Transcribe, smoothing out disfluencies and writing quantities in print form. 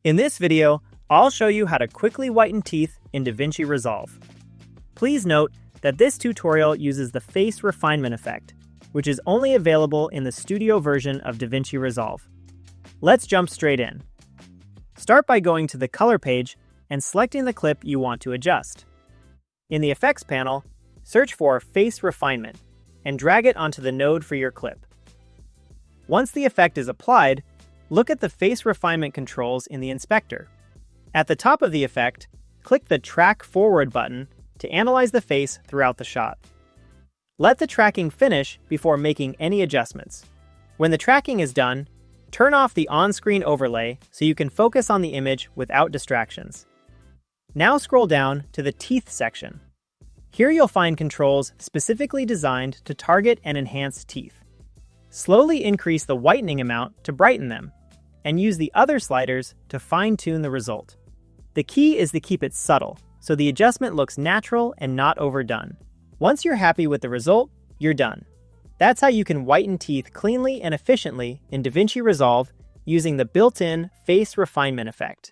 In this video, I'll show you how to quickly whiten teeth in DaVinci Resolve. Please note that this tutorial uses the Face Refinement effect, which is only available in the Studio version of DaVinci Resolve. Let's jump straight in. Start by going to the Color page and selecting the clip you want to adjust. In the Effects panel, search for Face Refinement and drag it onto the node for your clip. Once the effect is applied, look at the Face Refinement controls in the inspector. At the top of the effect, click the Track Forward button to analyze the face throughout the shot. Let the tracking finish before making any adjustments. When the tracking is done, turn off the on-screen overlay so you can focus on the image without distractions. Now scroll down to the Teeth section. Here you'll find controls specifically designed to target and enhance teeth. Slowly increase the whitening amount to brighten them, and use the other sliders to fine-tune the result. The key is to keep it subtle, so the adjustment looks natural and not overdone. Once you're happy with the result, you're done. That's how you can whiten teeth cleanly and efficiently in DaVinci Resolve using the built-in Face Refinement effect.